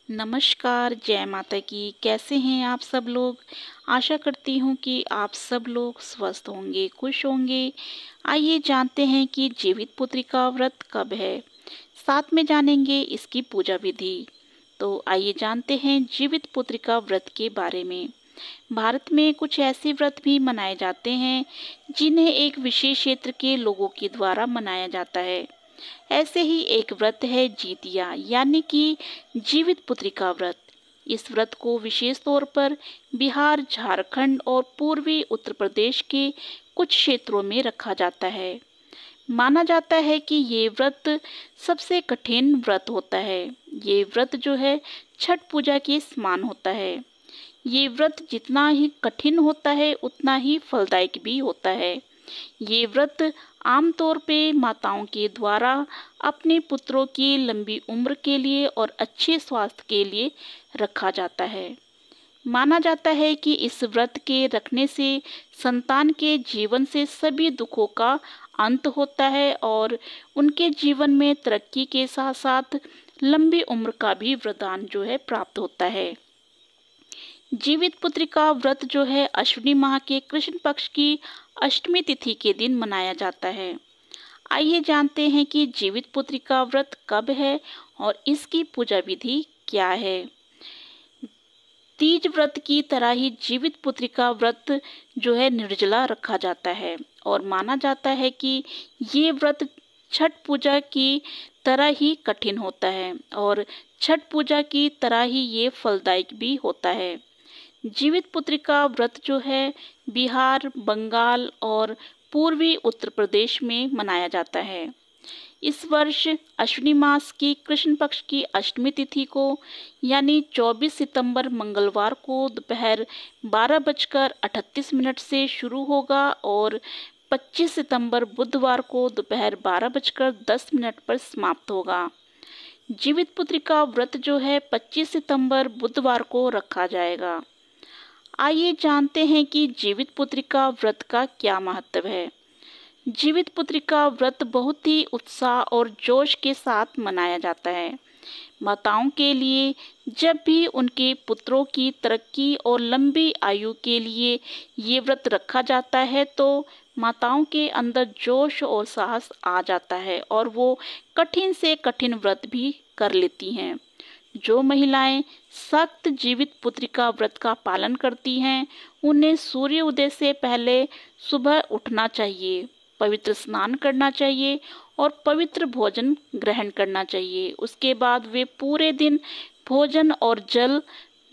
नमस्कार, जय माता की। कैसे हैं आप सब लोग? आशा करती हूँ कि आप सब लोग स्वस्थ होंगे, खुश होंगे। आइए जानते हैं कि जीवित पुत्री का व्रत कब है। साथ में जानेंगे इसकी पूजा विधि। तो आइए जानते हैं जीवित पुत्री का व्रत के बारे में। भारत में कुछ ऐसे व्रत भी मनाए जाते हैं जिन्हें एक विशेष क्षेत्र के लोगों के द्वारा मनाया जाता है। ऐसे ही एक व्रत है जीतिया यानी कि जीवित पुत्री का व्रत। इस व्रत को विशेष तौर पर बिहार, झारखंड और पूर्वी उत्तर प्रदेश के कुछ क्षेत्रों में रखा जाता है। माना जाता है कि ये व्रत सबसे कठिन व्रत होता है। ये व्रत जो है छठ पूजा के समान होता है। ये व्रत जितना ही कठिन होता है उतना ही फलदायक भी होता है। ये व्रत आमतौर पे माताओं के द्वारा अपने पुत्रों की लंबी उम्र के लिए और अच्छे स्वास्थ्य के लिए रखा जाता है। माना जाता है कि इस व्रत के रखने से संतान के जीवन से सभी दुखों का अंत होता है और उनके जीवन में तरक्की के साथ साथ लंबी उम्र का भी वरदान जो है प्राप्त होता है। जीवित पुत्री का व्रत जो है अश्विनी माह के कृष्ण पक्ष की अष्टमी तिथि के दिन मनाया जाता है। आइए जानते हैं कि जीवित पुत्री का व्रत कब है और इसकी पूजा विधि क्या है। तीज व्रत की तरह ही जीवित पुत्री का व्रत जो है निर्जला रखा जाता है और माना जाता है कि ये व्रत छठ पूजा की तरह ही कठिन होता है और छठ पूजा की तरह ही ये फलदायक भी होता है। जीवित पुत्री का व्रत जो है बिहार, बंगाल और पूर्वी उत्तर प्रदेश में मनाया जाता है। इस वर्ष अश्विनी मास की कृष्ण पक्ष की अष्टमी तिथि को यानी 24 सितंबर मंगलवार को दोपहर 12:38 से शुरू होगा और 25 सितंबर बुधवार को दोपहर 12:10 पर समाप्त होगा। जीवित पुत्री का व्रत जो है 25 सितंबर बुधवार को रखा जाएगा। आइए जानते हैं कि जीवित पुत्री का व्रत का क्या महत्व है। जीवित पुत्री का व्रत बहुत ही उत्साह और जोश के साथ मनाया जाता है। माताओं के लिए जब भी उनके पुत्रों की तरक्की और लंबी आयु के लिए ये व्रत रखा जाता है तो माताओं के अंदर जोश और साहस आ जाता है और वो कठिन से कठिन व्रत भी कर लेती हैं। जो महिलाएं सख्त जीवित पुत्री का व्रत का पालन करती हैं उन्हें सूर्य उदय से पहले सुबह उठना चाहिए, पवित्र स्नान करना चाहिए और पवित्र भोजन ग्रहण करना चाहिए। उसके बाद वे पूरे दिन भोजन और जल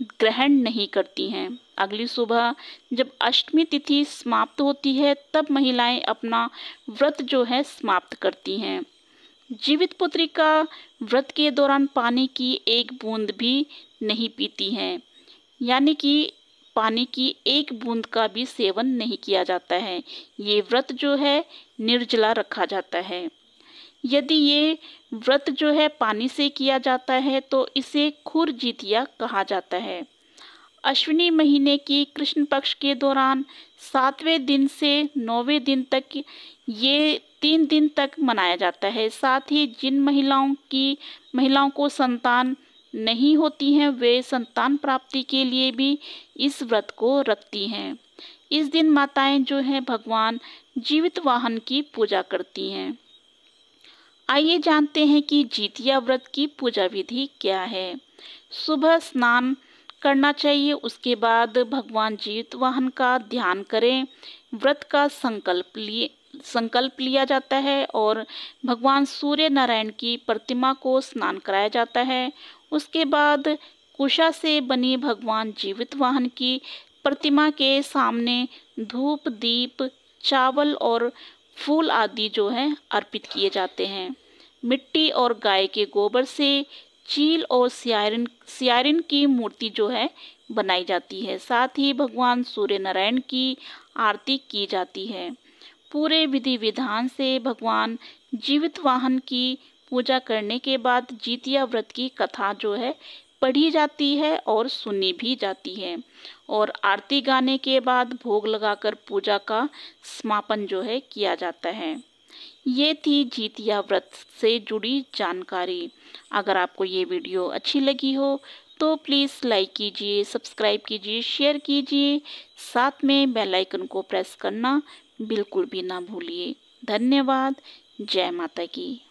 ग्रहण नहीं करती हैं। अगली सुबह जब अष्टमी तिथि समाप्त होती है तब महिलाएं अपना व्रत जो है समाप्त करती हैं। जीवित पुत्री का व्रत के दौरान पानी की एक बूंद भी नहीं पीती हैं, यानी कि पानी की एक बूंद का भी सेवन नहीं किया जाता है। ये व्रत जो है निर्जला रखा जाता है। यदि ये व्रत जो है पानी से किया जाता है तो इसे खुर जीतिया कहा जाता है। अश्विनी महीने की कृष्ण पक्ष के दौरान 7वें दिन से 9वें दिन तक ये 3 दिन तक मनाया जाता है। साथ ही जिन महिलाओं को संतान नहीं होती हैं वे संतान प्राप्ति के लिए भी इस व्रत को रखती हैं। इस दिन माताएं जो हैं भगवान जीवित वाहन की पूजा करती हैं। आइए जानते हैं कि जीतिया व्रत की पूजा विधि क्या है। सुबह स्नान करना चाहिए, उसके बाद भगवान जीवित वाहन का ध्यान करें। व्रत का संकल्प लिया जाता है और भगवान सूर्य नारायण की प्रतिमा को स्नान कराया जाता है। उसके बाद कुशा से बनी भगवान जीवित वाहन की प्रतिमा के सामने धूप, दीप, चावल और फूल आदि जो है अर्पित किए जाते हैं। मिट्टी और गाय के गोबर से चील और सियारिन की मूर्ति जो है बनाई जाती है। साथ ही भगवान सूर्य नारायण की आरती की जाती है। पूरे विधि विधान से भगवान जीवित वाहन की पूजा करने के बाद जीतिया व्रत की कथा जो है पढ़ी जाती है और सुनी भी जाती है और आरती गाने के बाद भोग लगाकर पूजा का समापन जो है किया जाता है। ये थी जीतिया व्रत से जुड़ी जानकारी। अगर आपको ये वीडियो अच्छी लगी हो तो प्लीज़ लाइक कीजिए, सब्सक्राइब कीजिए, शेयर कीजिए, साथ में बेल आइकन को प्रेस करना बिल्कुल भी ना भूलिए। धन्यवाद। जय माता की।